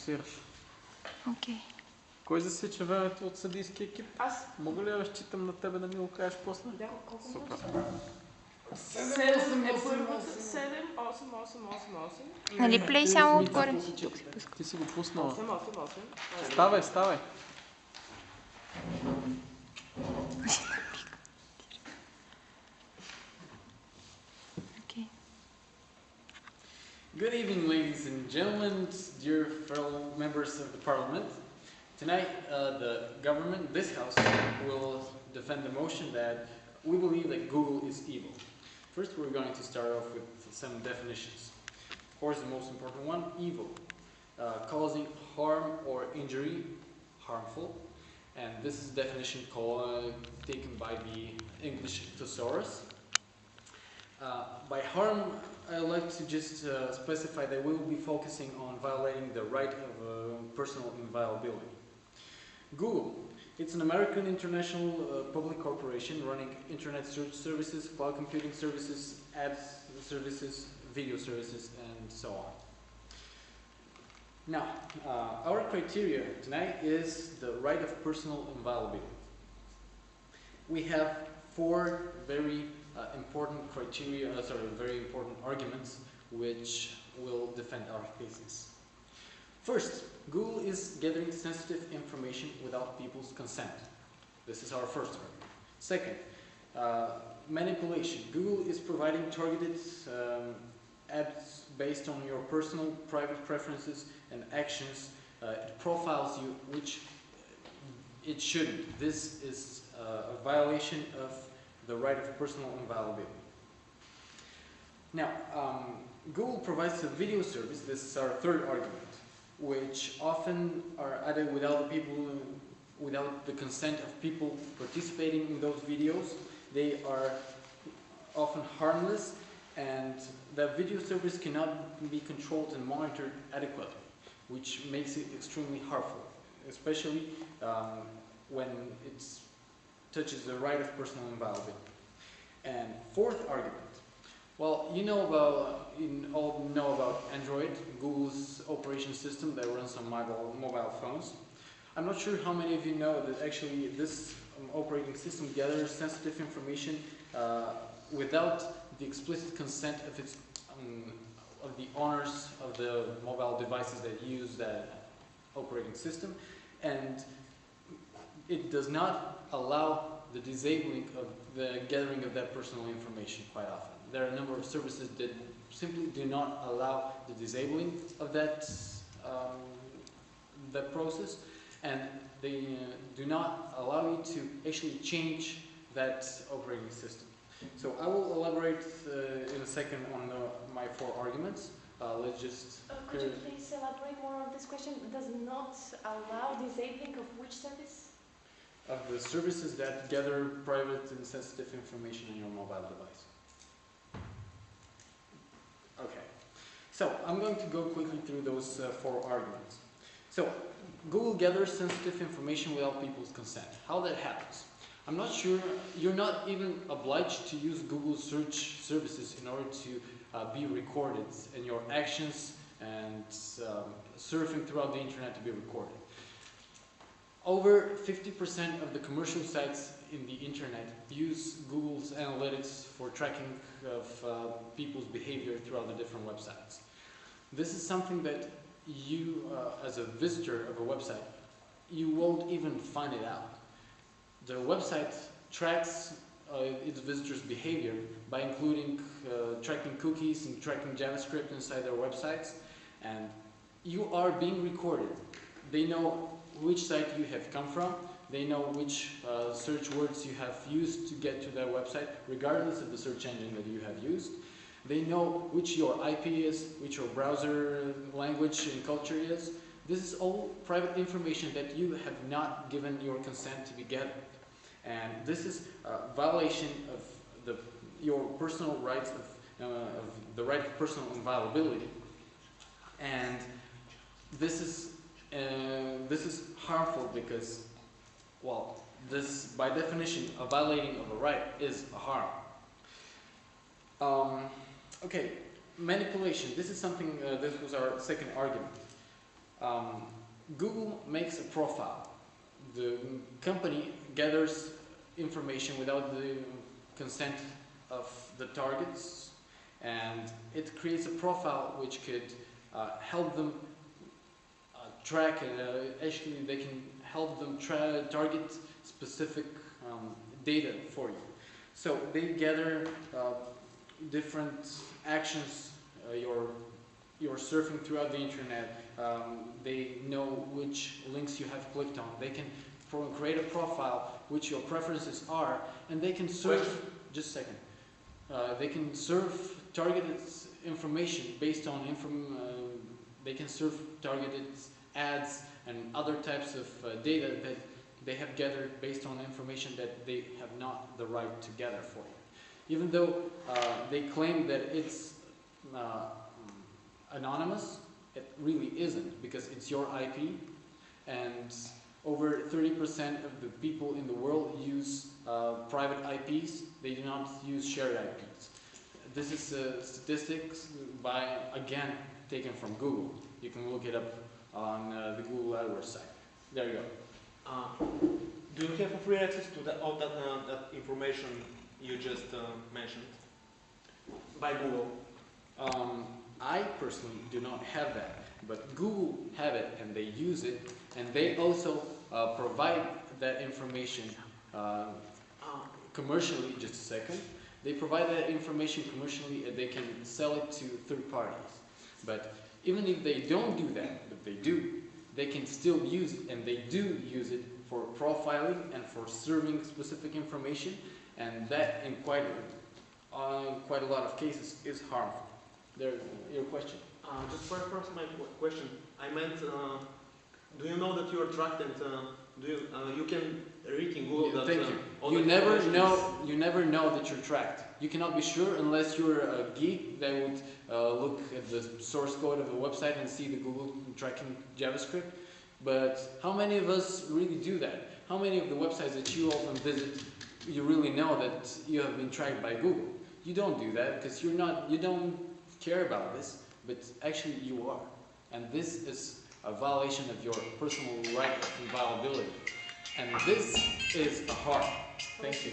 фокусираш. Окей. Кой засича времето от съдийски екип? Аз. Мога ли да разчитам на тебе да ми го кажеш после? Да, колко Супер. 7 е първата, 7, 8, 8, 8, 8. Нали плей само отгоре? Ти си го пуснала. 8, 8, 8. Ставай, ставай. Окей. Good evening, ladies and gentlemen, dear fellow members of the Parliament. Tonight, the government, this House, will defend the motion that we believe that Google is evil. First, we're going to start off with some definitions. Of course, the most important one, evil, causing harm or injury, harmful, and this is a definition taken by the English thesaurus. By harm, I would like to just specify that we will be focusing on violating the right of personal inviolability. Google, it's an American international public corporation running internet search services, cloud computing services, ads services, video services, and so on. Now, our criteria tonight is the right of personal inviolability. We have four very important criteria, very important arguments which will defend our thesis. First, Google is gathering sensitive information without people's consent. This is our first argument. Second, manipulation. Google is providing targeted ads based on your personal private preferences and actions. It profiles you, which it shouldn't. This is a violation of the right of personal inviolability. Now, Google provides a video service, this is our third argument, which often are added without the consent of people participating in those videos. They are often harmless, and the video service cannot be controlled and monitored adequately, which makes it extremely harmful, especially when it touches the right of personal inviolability. And fourth argument, well, you all know about Android, Google's operation system that runs on mobile phones. I'm not sure how many of you know that actually this operating system gathers sensitive information without the explicit consent of the owners of the mobile devices that use that operating system, and it does not allow the disabling of the gathering of that personal information quite often. There are a number of services that simply do not allow the disabling of that process, and they do not allow you to actually change that operating system. So I will elaborate in a second on my four arguments. Let's just... Could you please elaborate more on this question? Does not allow disabling of which service? Of the services that gather private and sensitive information on your mobile device. Okay, so I'm going to go quickly through those four arguments. So, Google gathers sensitive information without people's consent. How that happens? I'm not sure, you're not even obliged to use Google search services in order to be recorded, and your actions and surfing throughout the internet to be recorded. Over 50% of the commercial sites in the internet use Google's analytics for tracking of people's behavior throughout the different websites. This is something that you, as a visitor of a website, you won't even find it out. The website tracks its visitors' behavior by including tracking cookies and tracking JavaScript inside their websites, and you are being recorded. They know which site you have come from, they know which search words you have used to get to their website, regardless of the search engine that you have used. They know which your IP is, which your browser language and culture is. This is all private information that you have not given your consent to be gathered. And this is a violation of your personal rights, of the right of personal inviolability. And this is harmful because, well, this, by definition, a violating of a right is a harm. Okay, manipulation. This is something, this was our second argument. Google makes a profile. The company gathers information without the consent of the targets, and it creates a profile which could help them track, actually they can help them target specific data for you. So they gather different actions you're surfing throughout the internet. They know which links you have clicked on. They can create a profile which your preferences are, and they can serve. Just a second. They can serve targeted information based on they can serve targeted ads and other types of data that they have gathered based on information that they have not the right to gather for you. Even though they claim that it's anonymous, it really isn't, because it's your IP, and over 30% of the people in the world use private IPs. They do not use shared IPs. This is statistics again, taken from Google. You can look it up on the Google AdWords site. There you go. Do you have free access to all that information you just mentioned by Google? I personally do not have that, but Google have it and they use it, and they also provide that information commercially. Just a second. They provide that information commercially and they can sell it to third parties. But even if they don't do that, but they do, they can still use it, and they do use it for profiling and for serving specific information, and that in quite a lot of cases is harmful. Your question? Just for my question, I meant, do you know that you are tracked, and you can read in Google that? Thank you. You never know that you're tracked. You cannot be sure unless you're a geek that would look at the source code of the website and see the Google tracking JavaScript. But how many of us really do that? How many of the websites that you often visit, you really know that you have been tracked by Google? You don't do that because you don't care about this, but actually you are. And this is a violation of your personal right of inviolability. And this is a harm. Thank you.